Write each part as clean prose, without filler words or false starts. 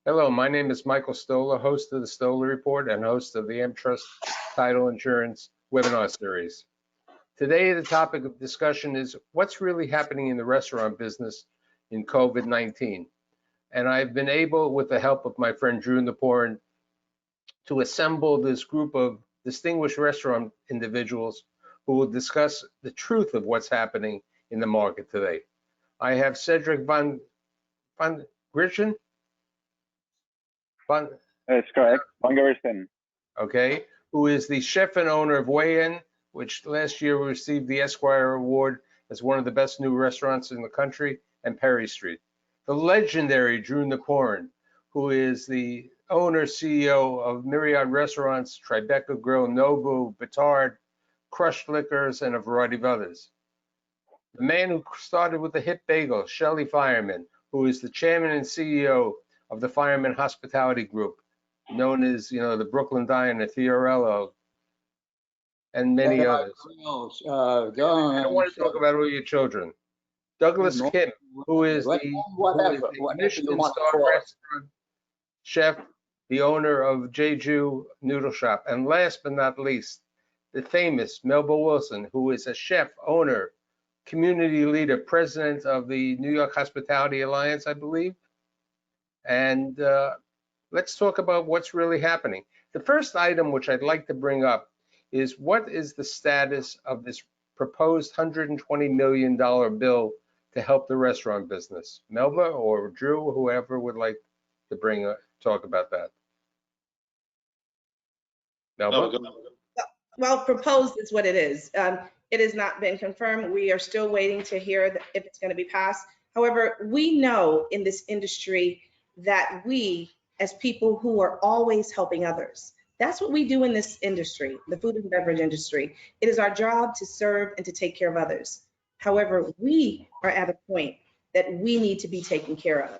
Hello, my name is Michael Stoller, host of the Stoller Report and host of the AmTrust Title Insurance webinar series. Today, the topic of discussion is what's really happening in the restaurant business in COVID-19. And I've been able, with the help of my friend Drew Naporin, to assemble this group of distinguished restaurant individuals who will discuss the truth of what's happening in the market today. I have Cedric Van Grichen. That's correct. Van Gersten. Okay, who is the chef and owner of Way-In, which last year received the Esquire Award as one of the best new restaurants in the country, and Perry Street. The legendary Drew Naporin, who is the owner, CEO of Myriad Restaurants, Tribeca Grill, Nobu, Batard, Crushed Liquors, and a variety of others. The man who started with the hip bagel, Shelley Fireman, who is the chairman and CEO of the Fireman Hospitality Group, known as, the Brooklyn Diner, Fiorello, and many others. I don't want to talk about all your children. Douglas Kim, who is the Michelin star restaurant chef, the owner of Jeju Noodle Shop, and last but not least, the famous Melba Wilson, who is a chef, owner, community leader, president of the New York Hospitality Alliance, I believe. And let's talk about what's really happening. The first item which I'd like to bring up is what is the status of this proposed $120 million bill to help the restaurant business? Melba or Drew, whoever would like to talk about that. Melba? Well, proposed is what it is. It has not been confirmed. We are still waiting to hear if it's going to be passed. However, we know in this industry that we, as people who are always helping others, that's what we do in this industry, the food and beverage industry. It is our job to serve and to take care of others. However, we are at a point that we need to be taken care of.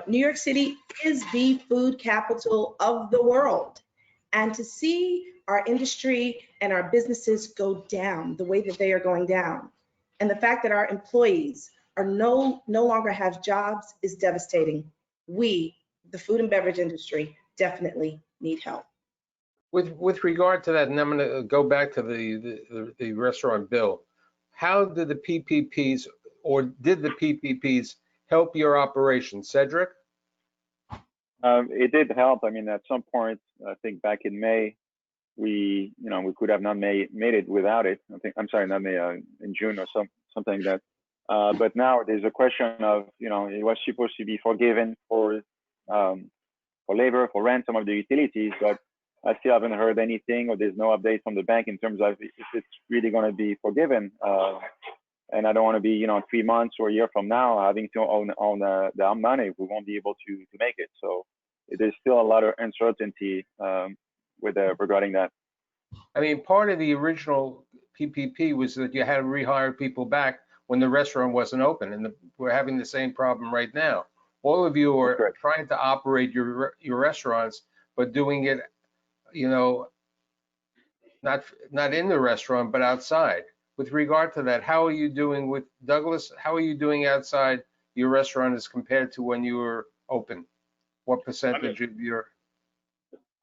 New York City is the food capital of the world. And to see our industry and our businesses go down the way that they are going down, and the fact that our employees are no longer have jobs is devastating. We, the food and beverage industry, definitely need help. With regard to that, and I'm going to go back to the restaurant bill, how did the PPPs or did the PPPs help your operation, Cedric? It did help. I mean, at some point, I think back in May, we could have not made it without it. In June or something like that. But now there's a question of, it was supposed to be forgiven for labor, for rent, some of the utilities, but I still haven't heard anything, or there's no update from the bank in terms of if it's really going to be forgiven. And I don't want to be, 3 months or a year from now having to own the money. We won't be able to make it. So there's still a lot of uncertainty regarding that. I mean, part of the original PPP was that you had to rehire people back when the restaurant wasn't open, and we're having the same problem right now. All of you are trying to operate your restaurants, but doing it, not in the restaurant, but outside. With regard to that, how are you doing with Douglas? How are you doing outside your restaurant as compared to when you were open? What percentage of your?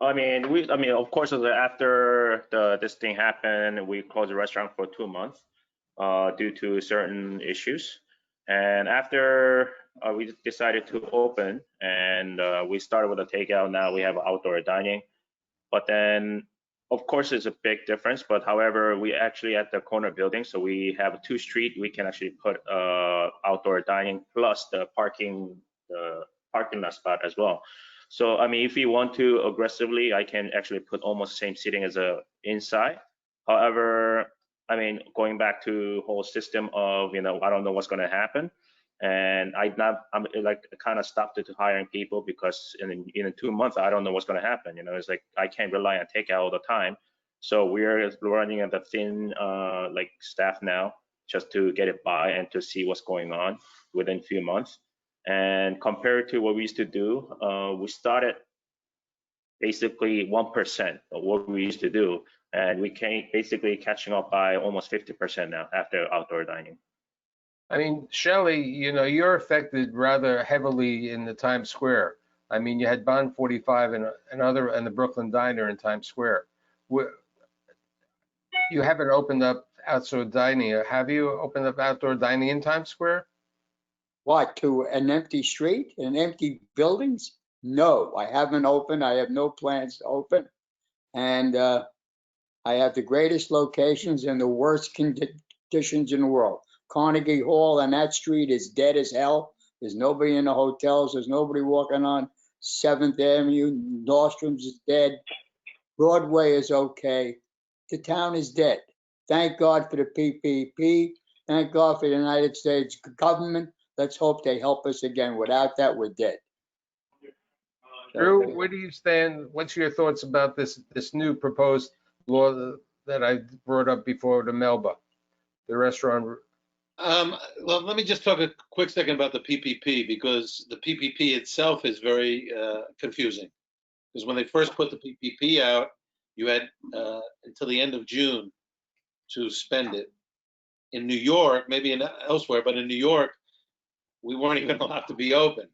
Of course, after this thing happened, we closed the restaurant for 2 months due to certain issues. And after we decided to open, and we started with a takeout. Now we have outdoor dining. But then, of course, it's a big difference. But however, we actually at the corner building, so we have 2 streets. We can actually put outdoor dining plus the parking lot spot as well. So if you want to aggressively, I can actually put almost the same seating as inside. However, going back to whole system of I don't know what's going to happen, and I'm kind of stopped it to hiring people because in 2 months I don't know what's going to happen. It's like I can't rely on takeout all the time. So we're running at the thin staff now just to get it by and to see what's going on within a few months. And compared to what we used to do, we started basically 1% of what we used to do, and we came basically catching up by almost 50% now after outdoor dining. Shelley, you're affected rather heavily in the Times Square. I mean, you had Bond 45 and the Brooklyn Diner in Times Square. You haven't opened up outdoor dining. Have you opened up outdoor dining in Times Square? What, to an empty street and empty buildings? No, I haven't opened. I have no plans to open. And I have the greatest locations and the worst conditions in the world. Carnegie Hall on that street is dead as hell. There's nobody in the hotels. There's nobody walking on 7th Avenue. Nordstrom's is dead. Broadway is okay. The town is dead. Thank God for the PPP. Thank God for the United States government. Let's hope they help us again. Without that, we're dead. Drew, where do you stand? What's your thoughts about this new proposed law that I brought up before to Melba, the restaurant? Well, let me just talk a quick second about the PPP, because the PPP itself is very confusing. Because when they first put the PPP out, you had until the end of June to spend it. In New York, maybe elsewhere, but in New York, we weren't even allowed to be open.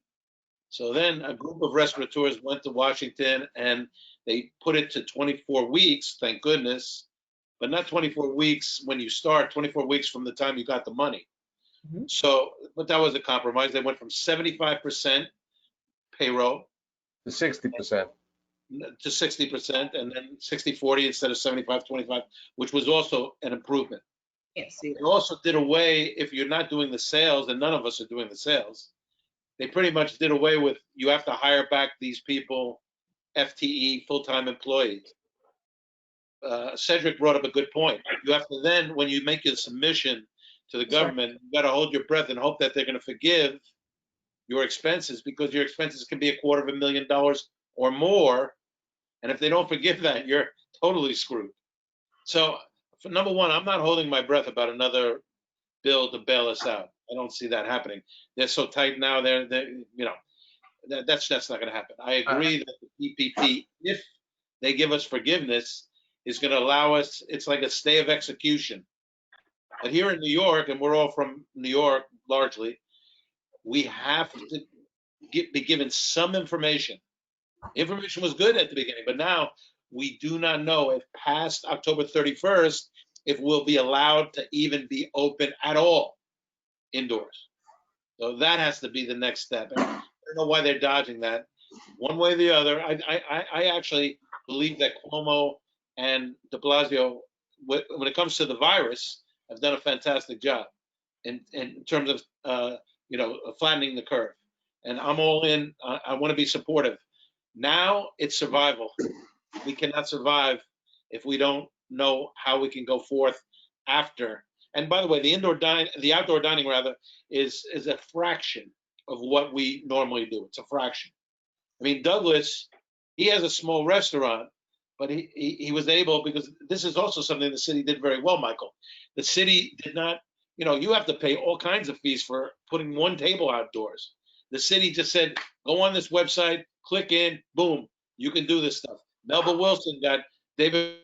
So then a group of restaurateurs went to Washington and they put it to 24 weeks, thank goodness, but not 24 weeks when you start, 24 weeks from the time you got the money. So, but that was a compromise. They went from 75% payroll The 60%. to 60%, and then 60-40 instead of 75-25, which was also an improvement. Can't see They that. also did away, if you're not doing the sales, and none of us are doing the sales, they pretty much did away with, you have to hire back these people, FTE, full-time employees. Cedric brought up a good point. You have to then, when you make your submission to the government, you got to hold your breath and hope that they're going to forgive your expenses, because your expenses can be $250,000 or more. And if they don't forgive that, you're totally screwed. So, for number one, I'm not holding my breath about another bill to bail us out. I don't see that happening. They're so tight now. That's not going to happen. I agree that the PPP, if they give us forgiveness, is going to allow us. It's like a stay of execution. But here in New York, and we're all from New York largely, we have to be given some information. Information was good at the beginning, but now we do not know if past October 31st, if we'll be allowed to even be open at all indoors. So that has to be the next step. And I don't know why they're dodging that. One way or the other, I actually believe that Cuomo and de Blasio, when it comes to the virus, have done a fantastic job in terms of flattening the curve. And I'm all in. I want to be supportive. Now it's survival. We cannot survive if we don't know how we can go forth after. And by the way, the outdoor dining rather is a fraction of what we normally do. It's a fraction. I mean, Douglas, he has a small restaurant, but he was able, because this is also something the city did very well, Michael. The city did not, you have to pay all kinds of fees for putting one table outdoors. The city just said, go on this website, click in, boom, you can do this stuff. Melba Wilson got David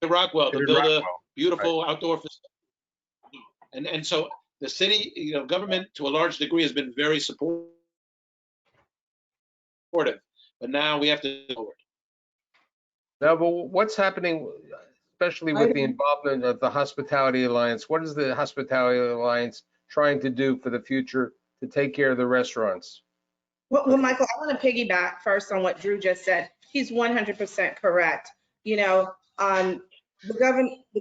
Rockwell to build a beautiful outdoor facility. And so the city, government to a large degree has been very supportive, but now we have to go forward. Now, but what's happening, especially with the involvement of the Hospitality Alliance? What is the Hospitality Alliance trying to do for the future to take care of the restaurants? Well, Michael, I want to piggyback first on what Drew just said. He's 100% correct. The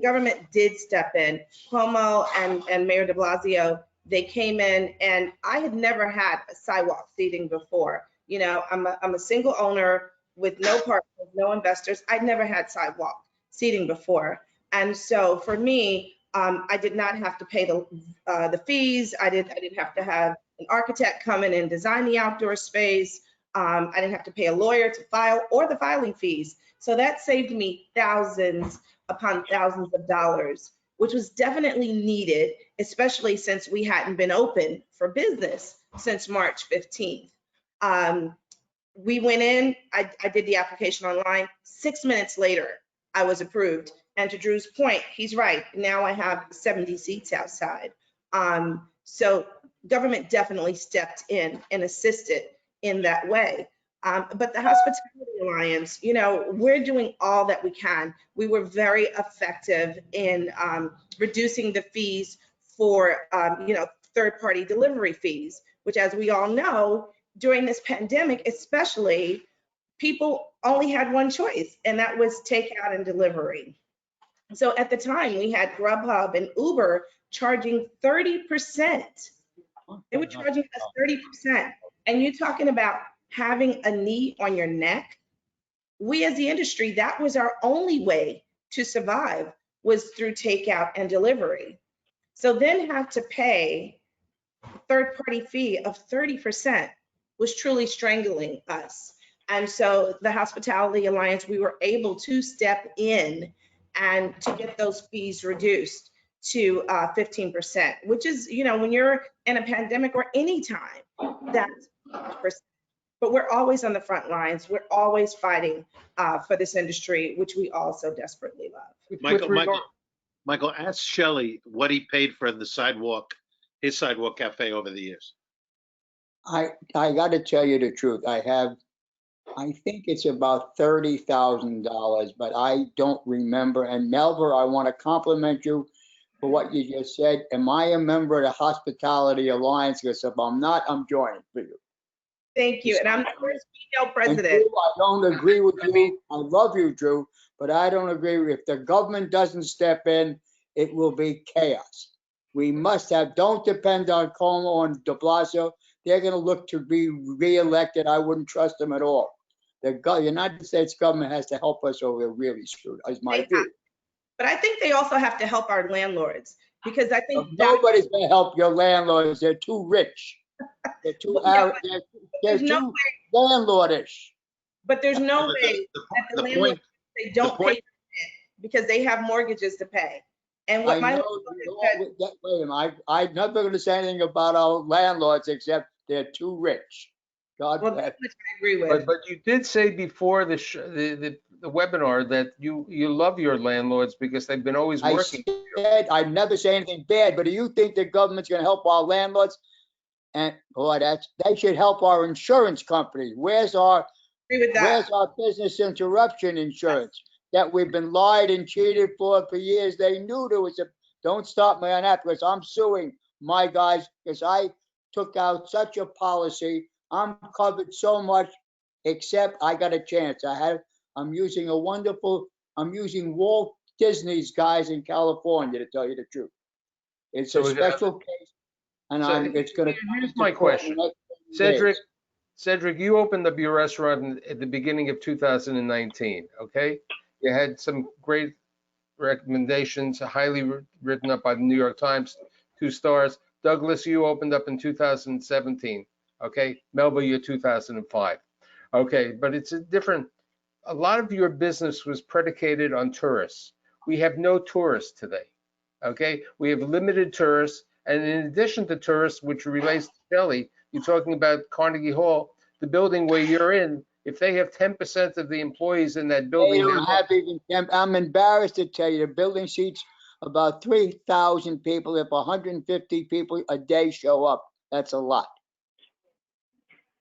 government did step in. Cuomo and Mayor de Blasio, they came in, and I had never had a sidewalk seating before. I'm a single owner with no partners, no investors. I'd never had sidewalk seating before. And so for me, I did not have to pay the fees. I didn't have to have an architect come in and design the outdoor space. I didn't have to pay a lawyer to file or the filing fees. So that saved me thousands upon thousands of dollars, which was definitely needed, especially since we hadn't been open for business since March 15th. We went in, I did the application online. 6 minutes later, I was approved. And to Drew's point, he's right. Now I have 70 seats outside. So government definitely stepped in and assisted. in that way. But the Hospitality Alliance, we're doing all that we can. We were very effective in reducing the fees for, third-party delivery fees, which, as we all know, during this pandemic, especially, people only had one choice, and that was takeout and delivery. So at the time, we had Grubhub and Uber charging 30%. They were charging us 30%. And you're talking about having a knee on your neck. We as the industry, that was our only way to survive, was through takeout and delivery. So then have to pay third-party fee of 30% was truly strangling us. And so the Hospitality Alliance, we were able to step in and to get those fees reduced to 15%, which is, when you're in a pandemic or any time, that's 15%. But we're always on the front lines. We're always fighting for this industry, which we all so desperately love. Michael, ask Shelley what he paid for his sidewalk cafe over the years. I got to tell you the truth. I think it's about $30,000, but I don't remember. And Melba, I want to compliment you for what you just said. Am I a member of the Hospitality Alliance? Because if I'm not, I'm joining for you. Thank you. And I'm the first female And president. Drew, I don't agree with you. I love you, Drew, but I don't agree. If the government doesn't step in, it will be chaos. We must have, don't depend on Cuomo and de Blasio. They're going to look to be reelected. I wouldn't trust them at all. The United States government has to help us or we're really screwed, is my view. But I think they also have to help our landlords, because I think nobody's going to help your landlords. They're too rich. They're too, they're too landlordish. But there's no way that the landlords, they don't pay because they have mortgages to pay. And what my I'm not going to say anything about our landlords except they're too rich. God bless. I agree with. But you did say before the webinar that you love your landlords because they've been always working. I never say anything bad, but do you think the government's going to help our landlords? And boy, they should help our insurance company. Where's our business interruption insurance that we've been lied and cheated for years? They knew there was don't stop me on that, because I'm suing my guys because I took out such a policy. I'm covered so much, except I got a chance. I'm using Walt Disney's guys in California, to tell you the truth. It's a special case, and it's going to. Here's my question, Cedric. You opened up your restaurant at the beginning of 2019. Okay, you had some great recommendations, highly written up by the New York Times, 2 stars. Douglas, you opened up in 2017. Okay, Melba, you're 2005. Okay, but it's a lot of your business was predicated on tourists. We have no tourists today. Okay, we have limited tourists, and in addition to tourists, which relates to Shelley, you're talking about Carnegie Hall, the building where you're in. If they have 10% of the employees in that building, they don't have even 10. I'm embarrassed to tell you, the building seats about 3,000 people. If 150 people a day show up, that's a lot.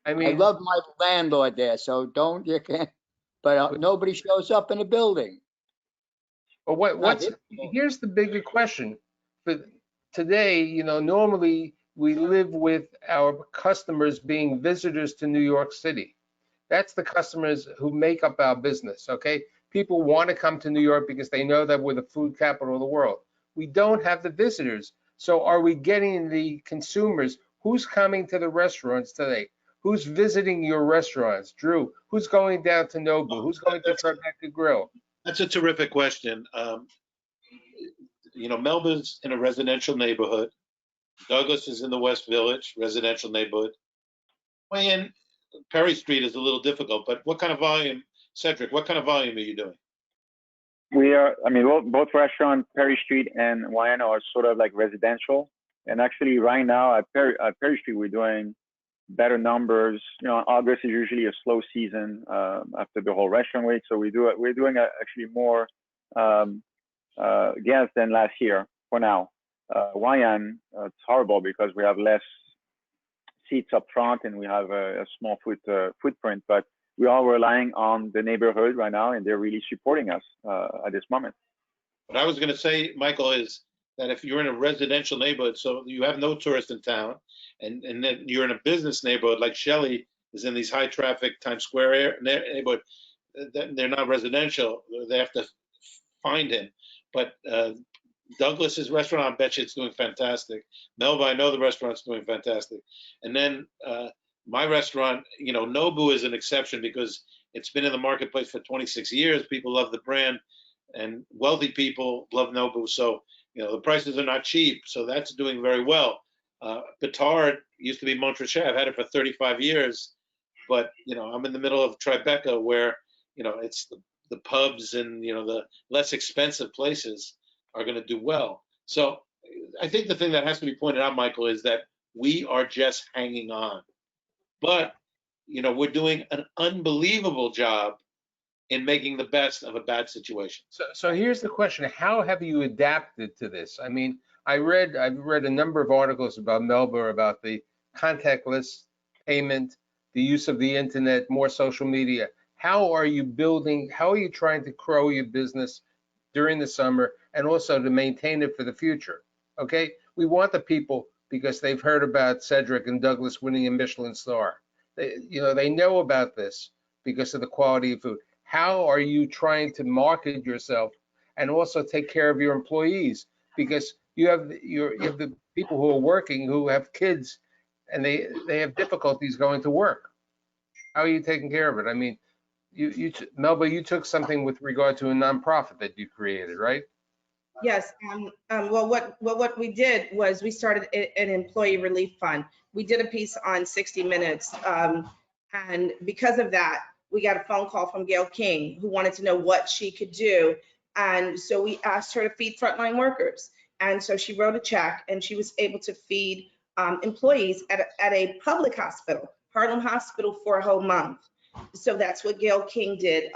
I love my landlord there, so you can't. But nobody shows up in the building. But here's the bigger question. But today, normally we live with our customers being visitors to New York City. That's the customers who make up our business, okay? People want to come to New York because they know that we're the food capital of the world. We don't have the visitors. So are we getting the consumers? Who's coming to the restaurants today? Who's visiting your restaurants? Drew, who's going down to Nobu? Who's going to Tribeca Grill? That's a terrific question. Melba's in a residential neighborhood. Douglas is in the West Village, residential neighborhood. Way Perry Street is a little difficult, but what kind of volume, Cedric, what kind of volume are you doing? We are, both restaurants, Perry Street and Wayano, are sort of like residential. And actually right now at Perry Street, we're doing better numbers. August is usually a slow season after the whole restaurant week. So we're doing actually more guests than last year for now. Wayan, it's horrible because we have less seats up front and we have a small footprint, but we are relying on the neighborhood right now, and they're really supporting us at this moment. What I was going to say, Michael, is that if you're in a residential neighborhood, so you have no tourists in town, and then you're in a business neighborhood like Shelley is in these high traffic Times Square neighborhood, they're not residential. They have to find him. But Douglas's restaurant, I bet you it's doing fantastic. Melba, I know the restaurant's doing fantastic. And then my restaurant, you know, Nobu is an exception because it's been in the marketplace for 26 years. People love the brand, and wealthy people love Nobu. So, you know, the prices are not cheap. So that's doing very well. Petard used to be Montrachet. I've had it for 35 years. But, you know, I'm in the middle of Tribeca where, you know, it's the pubs and, you know, the less expensive places are going to do well. So I think the thing that has to be pointed out, Michael, is that we are just hanging on. But, you know, we're doing an unbelievable job in making the best of a bad situation. So here's the question: how have you adapted to this? I mean, I've read a number of articles about Melba, about the contactless payment, the use of the internet, more social media. How are you building? How are you trying to grow your business during the summer and also to maintain it for the future? Okay, we want the people because they've heard about Cedric and Douglas winning a Michelin star. They know about this because of the quality of food. How are you trying to market yourself and also take care of your employees? Because you have the people who are working, who have kids, and they have difficulties going to work. How are you taking care of it? I mean, Melba, you took something with regard to a nonprofit that you created, right? Yes. Well, what we did was we started an employee relief fund. We did a piece on 60 Minutes. And because of that, we got a phone call from Gayle King, who wanted to know what she could do. And so we asked her to feed frontline workers. And so she wrote a check and she was able to feed employees at a public hospital, Harlem Hospital, for a whole month. So that's what Gayle King did.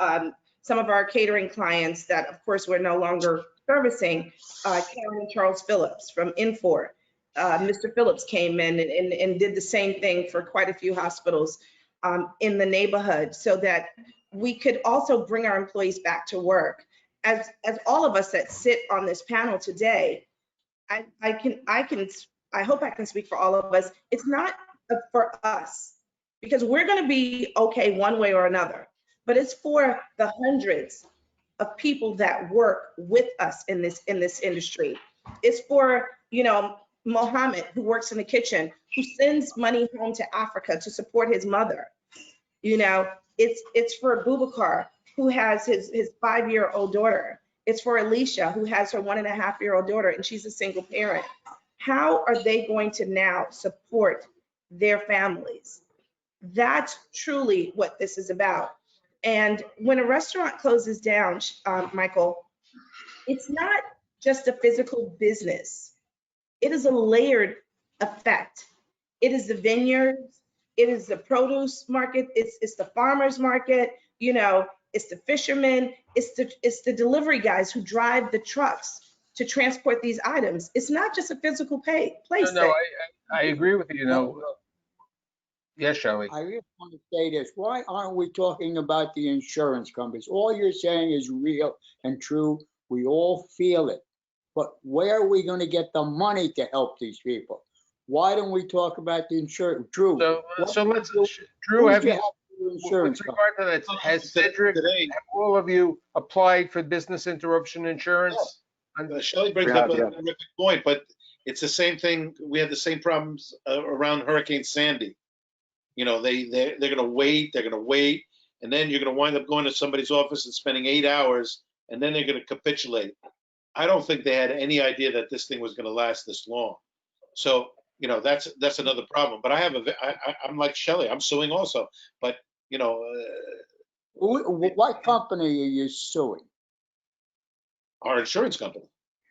Some of our catering clients that, of course, we're no longer servicing, Karen and Charles Phillips from Infor. Mr. Phillips came in and did the same thing for quite a few hospitals in the neighborhood so that we could also bring our employees back to work. As all of us that sit on this panel today, I hope I can speak for all of us. It's not for us because we're going to be okay one way or another, but it's for the hundreds of people that work with us in this industry. It's for, you know, Mohammed, who works in the kitchen, who sends money home to Africa to support his mother. You know, it's for Boubacar, who has his 5-year-old daughter. It's for Alicia, who has her 1.5-year-old daughter, and she's a single parent. How are they going to now support their families? That's truly what this is about. And when a restaurant closes down, Michael, it's not just a physical business. It is a layered effect. It is the vineyards, it is the produce market, it's the farmers market, you know, it's the fishermen, it's the delivery guys who drive the trucks to transport these items. It's not just a physical place. No, I agree with you. You know, yes, Shelley. I just want to say this. Why aren't we talking about the insurance companies? All you're saying is real and true. We all feel it. But where are we going to get the money to help these people? Why don't we talk about the insurance? Drew. So let's, Drew, have you, insurance with regard to that, has Cedric, have all of you applied for business interruption insurance? Shelley brings up a terrific point, but it's the same thing. We had the same problems around Hurricane Sandy. You know, they're going to wait, and then you're going to wind up going to somebody's office and spending 8 hours, and then they're going to capitulate. I don't think they had any idea that this thing was going to last this long. So, you know, that's another problem. But I'm like Shelley, I'm suing also. But, you know. What company are you suing? Our insurance company.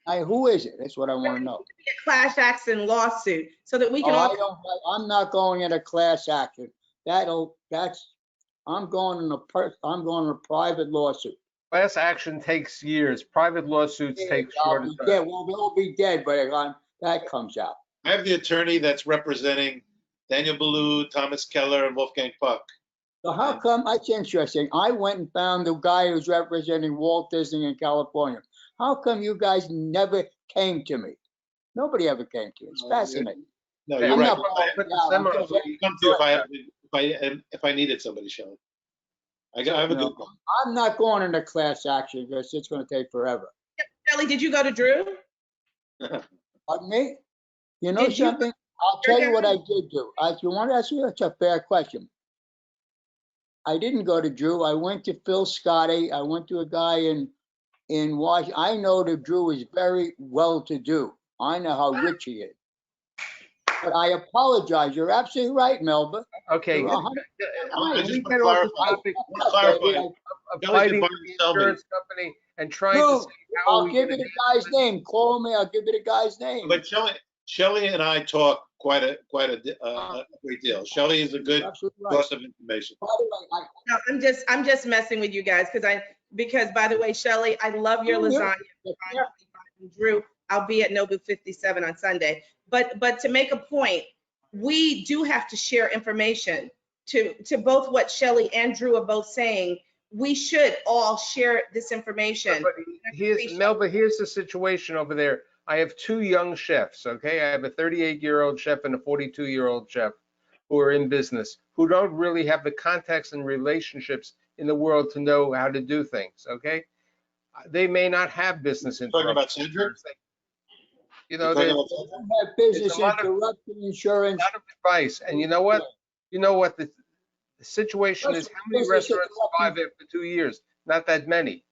Who is it? That's what I want to know. Class action lawsuit so that we can I'm not going in a class action. I'm going in a private lawsuit. Class action takes years. Private lawsuits take shorter time. Yeah, well, they'll be dead by the time that comes out. I have the attorney that's representing Daniel Boulud, Thomas Keller, and Wolfgang Puck. So how come, that's interesting. I went and found the guy who's representing Walt Disney in California. How come you guys never came to me? Nobody ever came to me. It's fascinating. No, you're I'm right. not- But the Yeah, I'm seminar- just saying, Come to you if I needed somebody, Shelley. I have a no, good one. I'm not going into class action because it's going to take forever. Shelley, did you go to Drew? Pardon me? You know Did you- something? I'll tell you what I did do. If you want to ask me, that's a fair question. I didn't go to Drew. I went to Phil Scotty. I went to a guy in Washington. I know that Drew is very well-to-do. I know how rich he is. But I apologize. You're absolutely right, Melba. Okay, You're 100% I can just we want get to off the clarify. topic Let's clarify. of Shelley fighting can with finally the tell me. insurance company and trying to Drew, see how I'll we give can you the guy's name. Call me. I'll give you the guy's name. But Shelley and I talk quite a great deal. Shelley is a good You're absolutely right. source of information. By the way, No, I'm just messing with you guys because by the way, Shelley, I love your lasagna. Drew, I'll be at Nobu 57 on Sunday. But to make a point, we do have to share information to both what Shelley and Drew are both saying. We should all share this information. But Melba, here's the situation over there. I have two young chefs, okay? I have a 38-year-old chef and a 42-year-old chef who are in business, who don't really have the contacts and relationships in the world to know how to do things, okay? They may not have business Talking about interruption. Cedric? You know, You're talking there's about I Cedric? don't have business It's a lot of- interruption a insurance. lot of advice. And you know what? You know what the situation is? How many Business restaurants survive after 2 years? Not that many.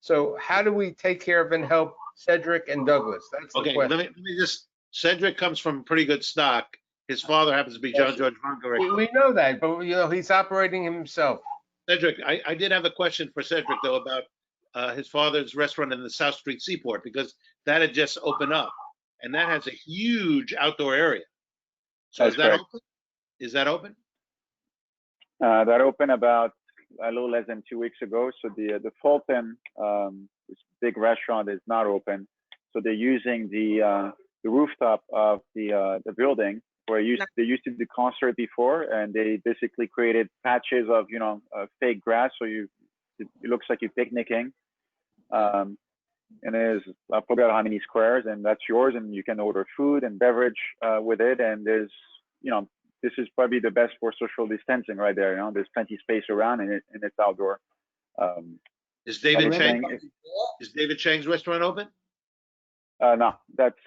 So how do we take care of and help Cedric and Douglas? That's the Okay, question. let me just, Cedric comes from pretty good stock. His father happens to be John George Vangerecht. We know that, but you know, he's operating himself. Cedric, I did have a question for Cedric though about his father's restaurant in the South Street Seaport, because that had just opened up and that has a huge outdoor area. So That's is that correct. open? Is that open? That opened about a little less than 2 weeks ago. So the Fulton, this big restaurant, is not open. So they're using the rooftop of the building where they used to do concert before, and they basically created patches of fake grass, so it looks like you're picnicking. And there's, I forgot how many squares, and that's yours, and you can order food and beverage with it. And there's, this is probably the best for social distancing right there. There's plenty of space around, and it's outdoor. Is David Other Chang, thing, is David Chang's restaurant open? no, that's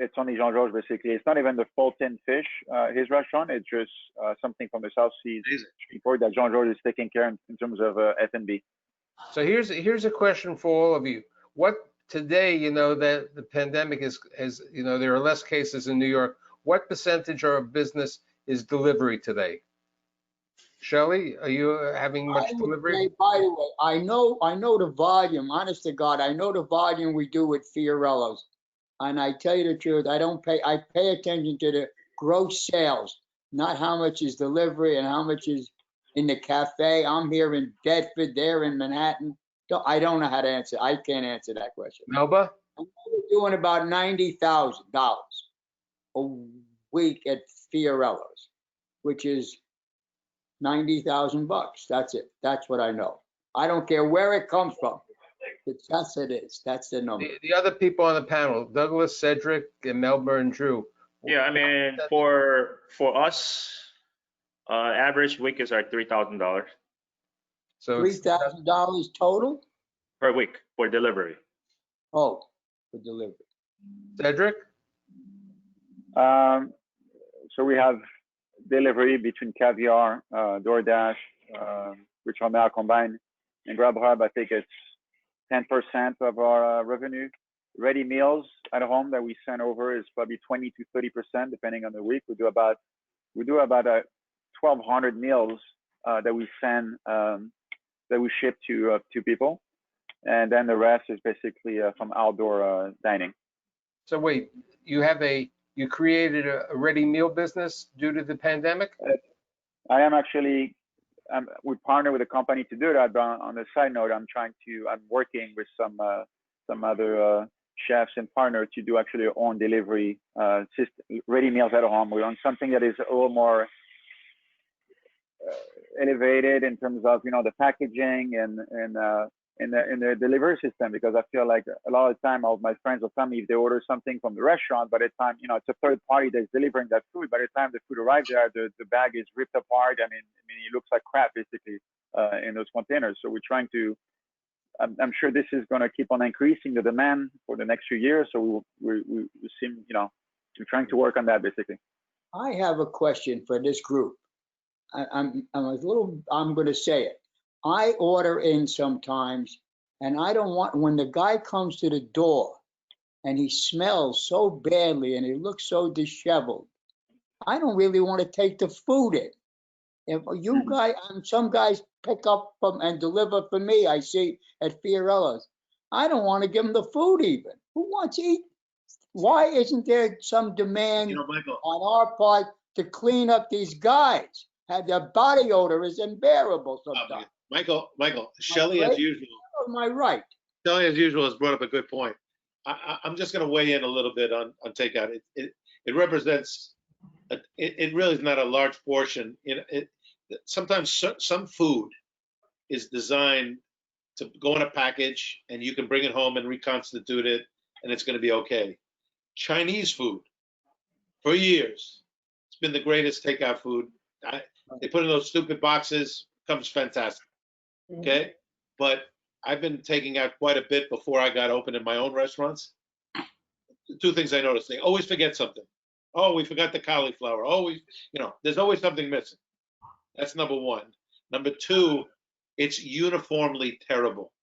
it's only Jean Georges basically. It's not even the Fulton Fish, his restaurant. It's just something from the South Seas Seaport that Jean Georges is taking care in terms of F&B. So here's a question for all of you. What today, you know, that the pandemic is, you know, there are less cases in New York. What percentage of our business is delivery today? Shelley, are you having much I would delivery? say, by the way, I know the volume, honest to God, I know the volume we do with Fiorello's. And I tell you the truth, I pay attention to the gross sales, not how much is delivery and how much is in the cafe. I'm here in Bedford, they're in Manhattan. I don't know how to answer. I can't answer that question. Melba? We're doing about $90,000 a week at Fiorello's, which is $90,000. That's it. That's what I know. I don't care where it comes from. That's it is. That's the number. The other people on the panel, Douglas, Cedric, and Melba and Drew. Yeah, I mean, for us, average week is like $3,000 So it's $3,000 total? per week for delivery. Oh, for delivery. Cedric? So we have delivery between Caviar, DoorDash, which are now combined, and GrabHub. I think it's 10% of our revenue. Ready meals at home that we send over is probably 20 to 30%, depending on the week. We do about 1,200 meals that we send, that we ship to people, and then the rest is basically from outdoor dining. So wait, you created a ready meal business due to the pandemic? I am actually, we partner with a company to do that, but on the side note, I'm working with some other chefs and partners to do actually your own delivery system, ready meals at home. We want something that is a little more elevated in terms of, you know, the packaging and in the delivery system, because I feel like a lot of the time all of my friends will tell me if they order something from the restaurant, by the time, you know, it's a third party that's delivering that food, by the time the food arrives there, the bag is ripped apart. I mean, it looks like crap basically in those containers. So we're trying to, I'm sure this is going to keep on increasing the demand for the next few years. So we seem, you know, we're trying to work on that basically. I have a question for this group. I'm going to say it. I order in sometimes, and I don't want, when the guy comes to the door and he smells so badly and he looks so disheveled, I don't really want to take the food in. If you guys, some guys pick up from and deliver for me, I see at Fiorella's. I don't want to give them the food even. Who wants to eat? Why isn't there some demand You know, Michael, on our part to clean up these guys? Their body odor is unbearable sometimes. Michael, Shelley, as right? usual, Am I right? Shelley, as usual, has brought up a good point. I'm just going to weigh in a little bit on takeout. It represents, it really is not a large portion. Sometimes some food is designed to go in a package and you can bring it home and reconstitute it and it's going to be okay. Chinese food, for years, it's been the greatest takeout food. They put in those stupid boxes, comes fantastic. Okay, but I've been taking out quite a bit before I got open in my own restaurants. Two things I noticed: they always forget something. Oh, we forgot the cauliflower. Oh, there's always something missing. That's number one. Number two, it's uniformly terrible.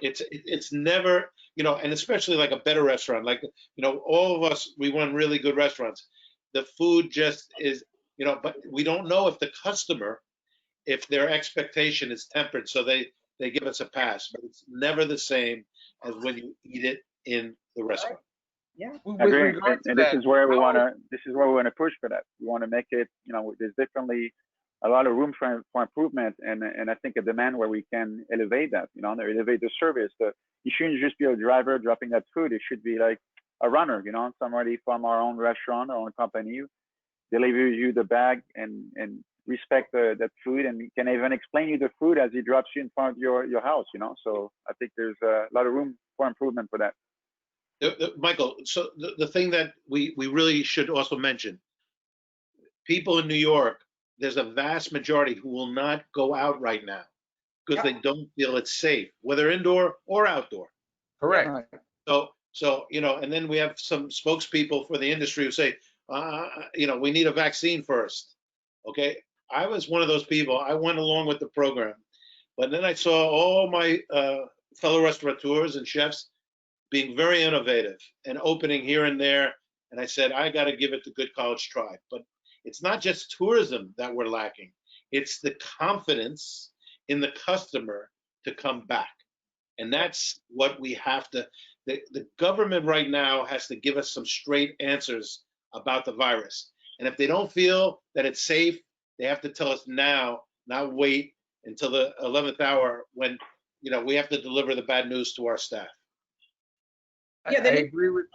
It's never, and especially like a better restaurant, like, all of us, we run really good restaurants. The food just is, but we don't know if the customer, if their expectation is tempered, so they give us a pass, but it's never the same as when you eat it in the restaurant. Yeah. With Agree. regard to And this that, is where we want to push for that. We want to make it, there's definitely a lot of room for improvement, and I think a demand where we can elevate that, elevate the service. You shouldn't just be a driver dropping that food. It should be like a runner, somebody from our own restaurant, our own company, deliver you the bag and respect that food, and can even explain you the food as he drops you in front of your house, So I think there's a lot of room for improvement for that. Michael, so the thing that we really should also mention, people in New York, there's a vast majority who will not go out right now because they don't feel it's safe, whether indoor or outdoor. correct. Right. So, and then we have some spokespeople for the industry who say, we need a vaccine first. Okay. I was one of those people. I went along with the program, but then I saw all my fellow restaurateurs and chefs being very innovative and opening here and there. And I said, I got to give it the good college try. But it's not just tourism that we're lacking. It's the confidence in the customer to come back. And that's what we have to, the government right now has to give us some straight answers about the virus. And if they don't feel that it's safe, they have to tell us now, not wait until the 11th hour when, we have to deliver the bad news to our staff. Yeah, I agree with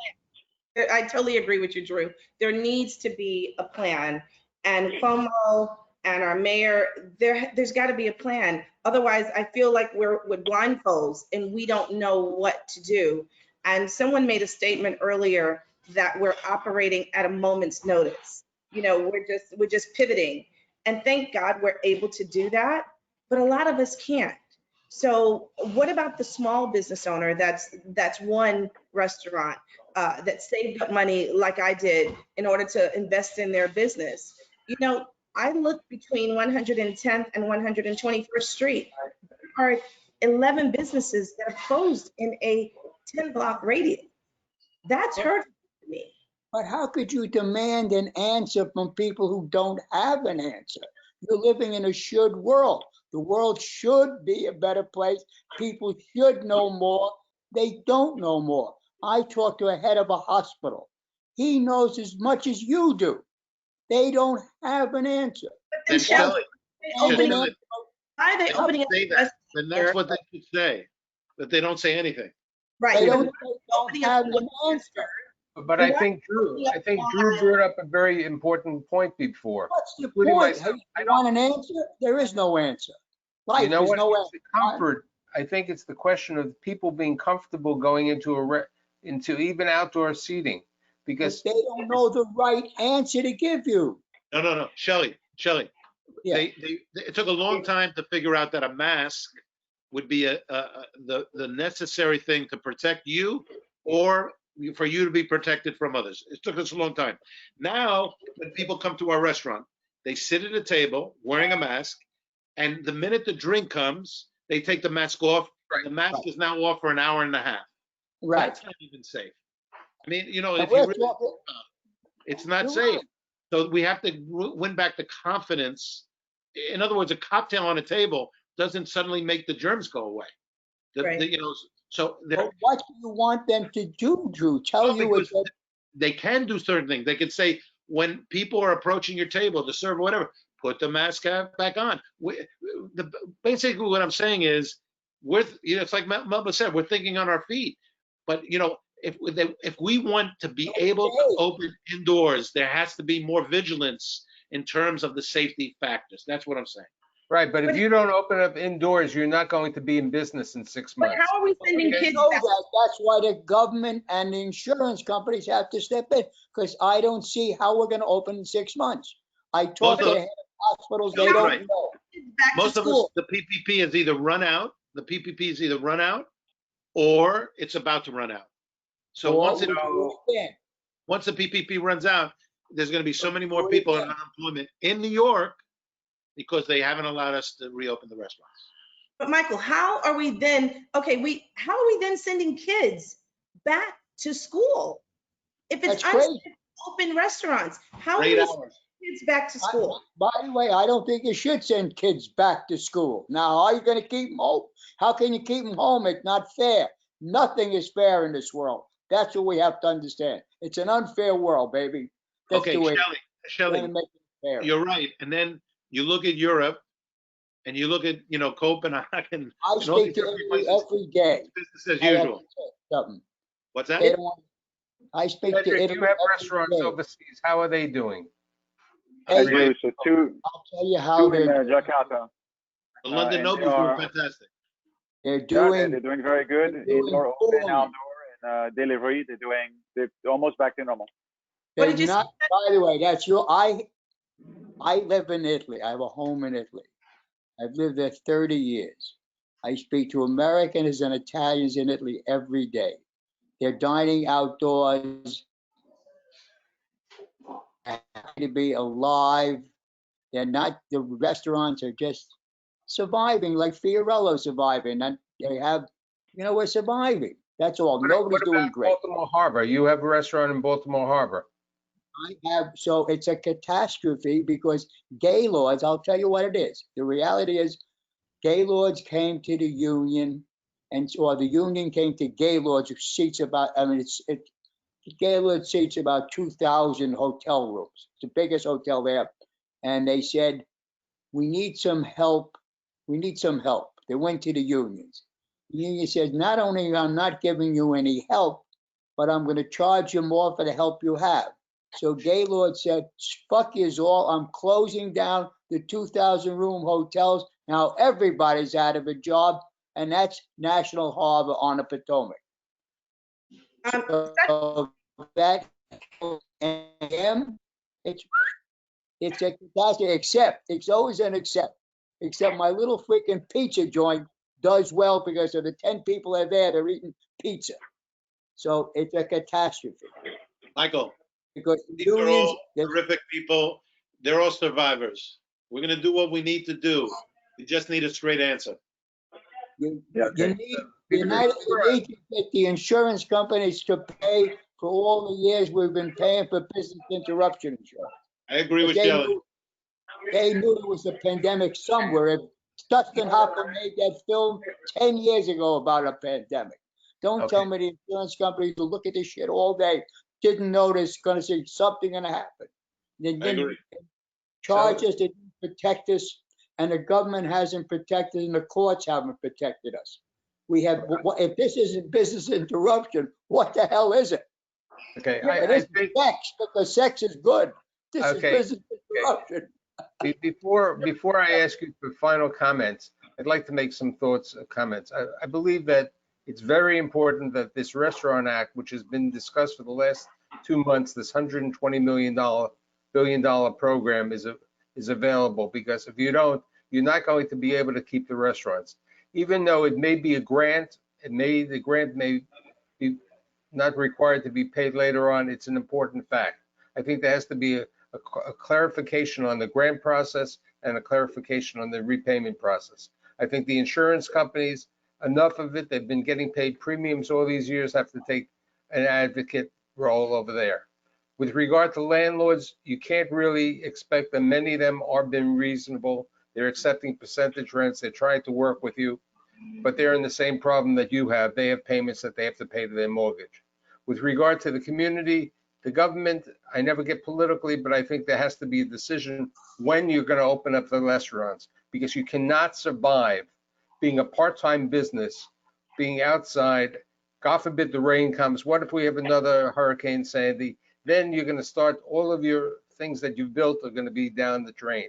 I totally agree with you, Drew. There needs to be a plan, and Cuomo and our mayor, there's got to be a plan. Otherwise, I feel like we're with blindfolds and we don't know what to do. And someone made a statement earlier that we're operating at a moment's notice. We're just pivoting, and thank God we're able to do that. But a lot of us can't. So what about the small business owner that's one restaurant that saved up money like I did in order to invest in their business? I looked between 110th and 121st Street. There are 11 businesses that have closed in a 10-block radius. That's hurtful to me. But how could you demand an answer from people who don't have an answer? You're living in a should world. The world should be a better place. People should know more. They don't know more. I talked to a head of a hospital. He knows as much as you do. They don't have an answer. Then Shelley, Why are they opening say that. Then that's what they should say, that they don't say anything. Right. They but don't, we're they opening don't up have to an answer. But I Why think Drew brought up a very important point before. What's the Including point? myself. Hey, I you don't- want an answer? There is no answer. You Life know is what? no It's answer. the comfort. I think it's the question of people being comfortable going into even outdoor seating, But because they don't know the right answer to give you. No. Shelley, Yeah. it took a long time to figure out that a mask would be the necessary thing to protect you or for you to be protected from others. It took us a long time. Now, when people come to our restaurant, they sit at a table wearing a mask, and the minute the drink comes, they take the mask off. Right. The mask Right. is now off for an hour and a half. Right. That's not even safe. I mean, you know, And if you we're really, talking, it's not you're safe. right. So we have to win back the confidence. In other words, a cocktail on a table doesn't suddenly make the germs go away. Right. You know, so But what do you want them to do, Drew? Tell you because what. they can do certain things. They can say when people are approaching your table to serve or whatever, put the mask back on. Basically, what I'm saying is, it's like Melba said, we're thinking on our feet. But you know, if we want to be able to open indoors, there has to be more vigilance in terms of the safety factors. That's what I'm saying. right. But if you don't open up indoors, you're not going to be in business in 6 But months. how are we sending Okay. kids Know back? that. That's why the government and the insurance companies have to step in, because I don't see how we're going to open in 6 months. I talked to the head of hospitals, they You're don't right. know. Kids back to Most of us, school? the PPP is either run out. The PPP is either run out, or it's about to run out. So Or once we do it again. once the PPP runs out, there's going to be so many more Do it people in again. unemployment in New York because they haven't allowed us to reopen the restaurants. But Michael, how are we then, okay, how are we then sending kids back to school? If it's That's crazy. unsafe to open restaurants, how For are 8 we hours. sending kids back to school? By the way, I don't think you should send kids back to school. Now, are you going to keep them home? How can you keep them home? It's not fair. Nothing is fair in this world. That's what we have to understand. It's an unfair world, baby. That's Okay, the way Shelley, to make it fair. you're right. And then you look at Europe, and you look at Copenhagen. I and all speak these to different Italy places. every day. It's business as I have to usual. say something. What's that? They don't want, I speak to Cedric, Italy you have every restaurants day. overseas. How are they doing? Hey, do. So I'll tell you how two in they're Jakarta. The London and Nobles they doing are- fantastic. they're Yeah, doing. they're doing very good. they're doing Indoor, open, poorly. outdoor, and delivery. They're almost back to normal. What They're did you say? not, by the way, that's your, I live in Italy. I have a home in Italy. I've lived there 30 years. I speak to Americans and Italians in Italy every day. They're dining outdoors, happy to be alive. They're not, the restaurants are just surviving like Fiorello surviving. And they have, we're surviving. That's all. Nobody's What doing about great. Baltimore Harbor? You have a restaurant in Baltimore Harbor. So it's a catastrophe because Gaylords, I'll tell you what it is. The reality is Gaylords came to the union or the union came to Gaylords, which seats about, Gaylord seats about 2,000 hotel rooms. It's the biggest hotel there. And they said, we need some help. We need some help. They went to the unions. The union says, not only I'm not giving you any help, but I'm going to charge you more for the help you have. So Gaylord said, fuck yous all. I'm closing down the 2,000 room hotels. Now everybody's out of a job, and that's National Harbor on the Potomac. So that it's a catastrophe, except it's always an except my little freaking pizza joint does well because of the 10 people that are there, they're eating pizza. So it's a catastrophe. Michael, Because these are unions, all terrific people. They're all survivors. We're going to do what we need to do. We just need a straight answer. you okay. need to get the insurance companies to pay for all the years we've been paying for business interruption insurance. I agree with They Shelley. knew there was a pandemic somewhere. If Dustin Hoffman made that film 10 years ago about a pandemic. Don't tell me the insurance companies will look at this shit all day, didn't notice, gonna say something gonna happen. They I didn't agree. charge us, they didn't protect us, and the government hasn't protected and the courts haven't protected us. We have, if this isn't business interruption, what the hell is it? Okay, It I isn't think, sex, because sex is good. This is Okay. business interruption. before I ask you for final comments, I'd like to make some comments. I believe that it's very important that this Restaurant Act, which has been discussed for the last 2 months, this $120 billion program is available, because if you don't, you're not going to be able to keep the restaurants. Even though it may be a grant, the grant may be not required to be paid later on, it's an important fact. I think there has to be a clarification on the grant process and a clarification on the repayment process. I think the insurance companies, enough of it, they've been getting paid premiums all these years, have to take an advocate role over there. With regard to landlords, you can't really expect them. Many of them are being reasonable. They're accepting percentage rents. They're trying to work with you, but they're in the same problem that you have. They have payments that they have to pay to their mortgage. With regard to the community, the government, I never get politically, but I think there has to be a decision when you're going to open up the restaurants, because you cannot survive being a part-time business, being outside. God forbid the rain comes. What if we have another Hurricane Sandy? Then you're going to start, all of your things that you've built are going to be down the drain.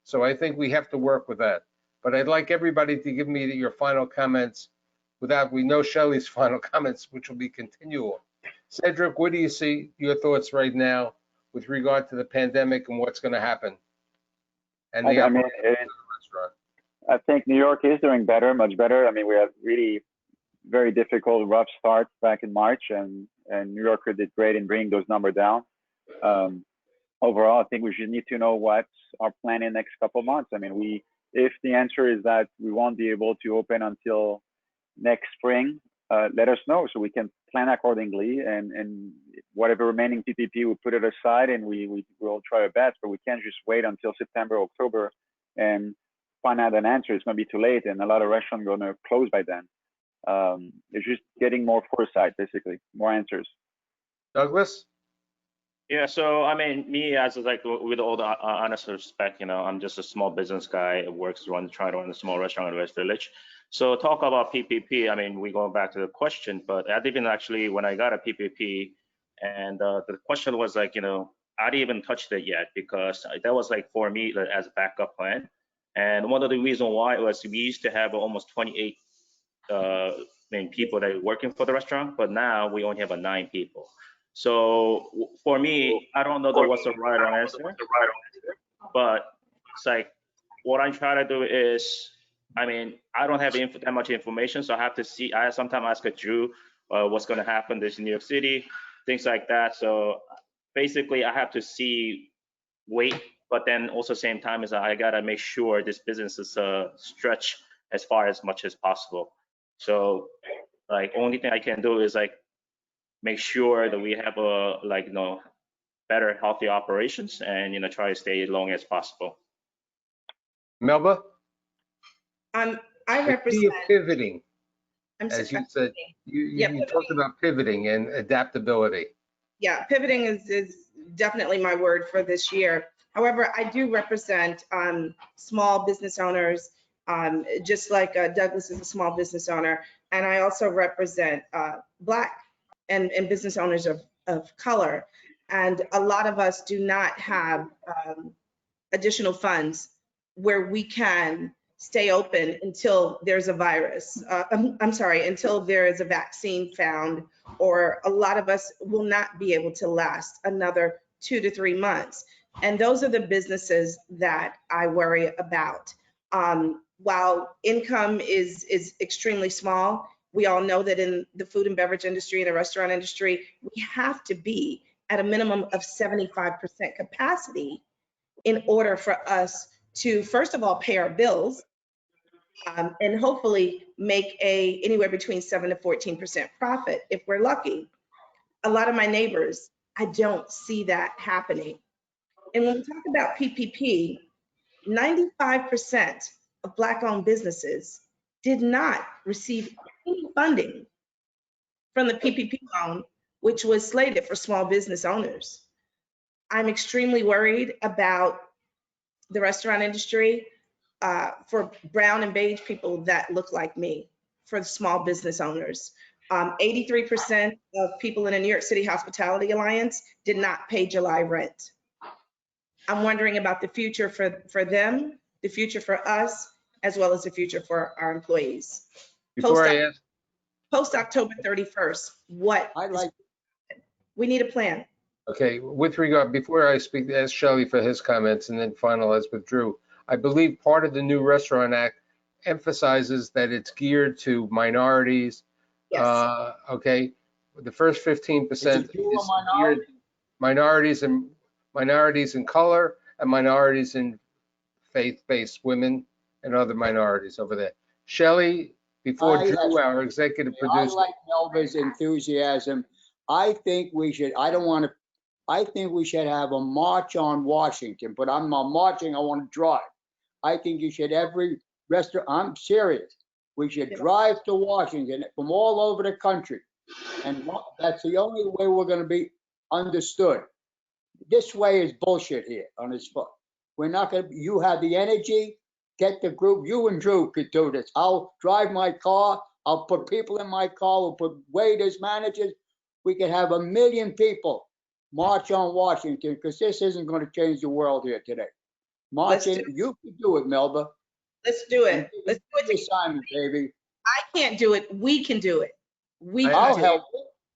So I think we have to work with that. But I'd like everybody to give me your final comments we know Shelley's final comments, which will be continual. Cedric, what do you see your thoughts right now with regard to the pandemic and what's going to happen? And the I mean, operation of the restaurant. I think New York is doing better, much better. I mean, we had really very difficult, rough start back in March, and New York did great in bringing those numbers down. Overall, I think we should need to know what's our plan in the next couple of months. I mean, if the answer is that we won't be able to open until next spring, let us know so we can plan accordingly, and whatever remaining PPP, we put it aside and we will try our best, but we can't just wait until September, October and find out an answer. It's going to be too late, and a lot of restaurants are going to close by then. It's just getting more foresight, basically, more answers. Douglas? Yeah, so I mean, me as like with all the honest respect, I'm just a small business guy. Trying to run a small restaurant in West Village. So talk about PPP. I mean, we going back to the question, but I didn't actually, when I got a PPP, and the question was like, I didn't even touch it yet, because that was like for me as a backup plan. And one of the reasons why was we used to have almost 28 people that are working for the restaurant, but now we only have 9 people. So for me, I don't know what's the right answer, but it's like what I'm trying to do is, I mean, I don't have that much information, so I have to see. I sometimes ask Drew what's going to happen this in New York City, things like that. So basically, I have to wait, but then also same time is I gotta make sure this business is stretched as far as much as possible. So like only thing I can do is like make sure that we have better healthy operations, and try to stay as long as possible. Melba? I The key represent. of pivoting, I'm as sorry. you said, Yeah, you talked about pivoting and adaptability. Yeah, pivoting is definitely my word for this year. However, I do represent small business owners, just like Douglas is a small business owner, and I also represent Black and business owners of color. And a lot of us do not have additional funds where we can stay open until there's a virus. I'm sorry, until there is a vaccine found, or a lot of us will not be able to last another 2 to 3 months. And those are the businesses that I worry about. While income is extremely small, we all know that in the food and beverage industry and the restaurant industry, we have to be at a minimum of 75% capacity in order for us to, first of all, pay our bills, and hopefully make anywhere between 7 to 14% profit if we're lucky. A lot of my neighbors, I don't see that happening. And when we talk about PPP, 95% of Black-owned businesses did not receive any funding from the PPP loan, which was slated for small business owners. I'm extremely worried about the restaurant industry for brown and beige people that look like me. for the small business owners. 83% of people in the New York City Hospitality Alliance did not pay July rent. I'm wondering about the future for them, the future for us, as well as the future for our employees. Before I ask, Post October 31st, we need a plan. okay, with regard, before I speak, ask Shelley for his comments and then finalize with Drew. I believe part of the new Restaurant Act emphasizes that it's geared to minorities. Yes. Okay, the first 15% Is it is dual geared minority? minorities in color and minorities in faith-based women and other minorities over there. Shelley, before Drew, our executive I producer. like Melba's enthusiasm. I think we should have a march on Washington, but I'm not marching, I want to drive. I think you should, every restaurant, I'm serious. We should drive to Washington from all over the country. And that's the only way we're gonna be understood. This way is bullshit here on this foot. We're not gonna, you have the energy, get the group, you and Drew could do this. I'll drive my car, I'll put people in my car, we'll put waiters, managers. We could have 1 million people march on Washington, because this isn't gonna change the world here today. Marching, you can do it, Melba. Let's do it. Let's do it. Assignment, baby. I can't do it. We can do it. I'll help.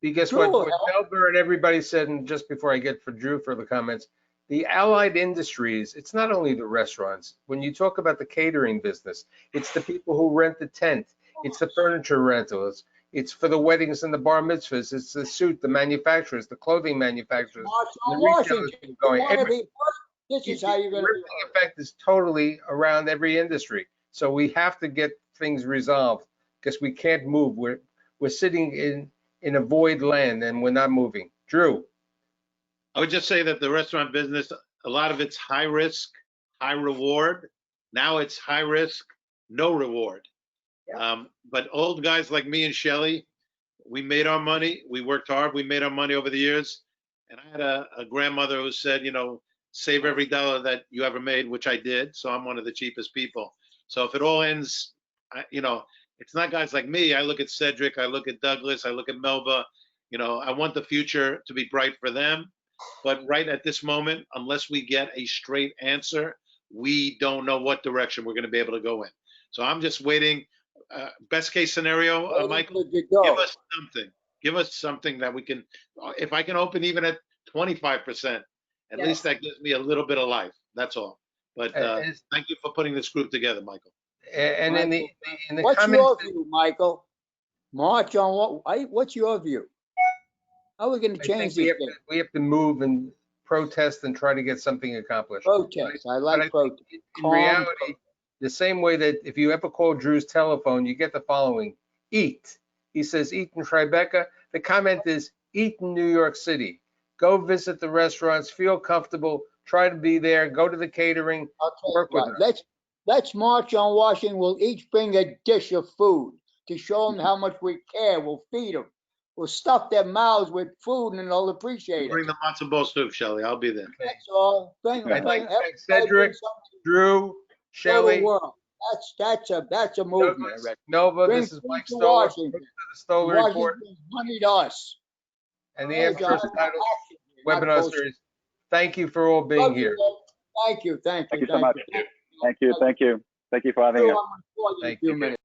Because Drew what will help. Melba and everybody said, and just before I get for Drew for the comments, the allied industries, it's not only the restaurants. When you talk about the catering business, it's the people who rent the tent, it's the furniture rentals, it's for the weddings and the bar mitzvahs, it's the suit, the manufacturers, the clothing manufacturers, March on the retailers Washington. going. You wanna be- This is how you're The gonna. rippling effect is totally around every industry. So we have to get things resolved because we can't move. We're sitting in a void land and we're not moving. Drew. I would just say that the restaurant business, a lot of it's high risk, high reward. Now it's high risk, no reward. But old guys like me and Shelley, we made our money. We worked hard. We made our money over the years. And I had a grandmother who said, you know, save every dollar that you ever made, which I did. So I'm one of the cheapest people. So if it all ends, you know, it's not guys like me. I look at Cedric, I look at Douglas, I look at Melba. You know, I want the future to be bright for them. But right at this moment, unless we get a straight answer, we don't know what direction we're going to be able to go in. So I'm just waiting. Best case scenario, Michael, give us something. Give us something that we can, if I can open even at 25%, at least that gives me a little bit of life. That's all. But thank you for putting this group together, Michael. And Michael, in the what's comments, your view, Michael? March on what? What's your view? How are we going to I think change this thing? we have to move and protest and try to get something accomplished. Protest. I like But protest. in reality, the same way that if you ever call Drew's telephone, you get the following: eat. He says, eat in Tribeca. The comment is, eat in New York City. Go visit the restaurants, feel comfortable, try to be there, go to the catering, work with them. Let's march on Washington. We'll each bring a dish of food to show them how much we care. We'll feed them. We'll stuff their mouths with food and they'll appreciate Bring it. the matzo ball soup, Shelley. I'll be there. That's all. I'd like to thank Cedric, Drew, Shelley. Shelley, That's a movement. Douglas, Nova. This is Mike Stoller, the Stoller Report, Washington's money to us. and the Amherst Title webinar series. Thank you for all being here. Thank you. Thank you so much. Thank you for having us. Thank you.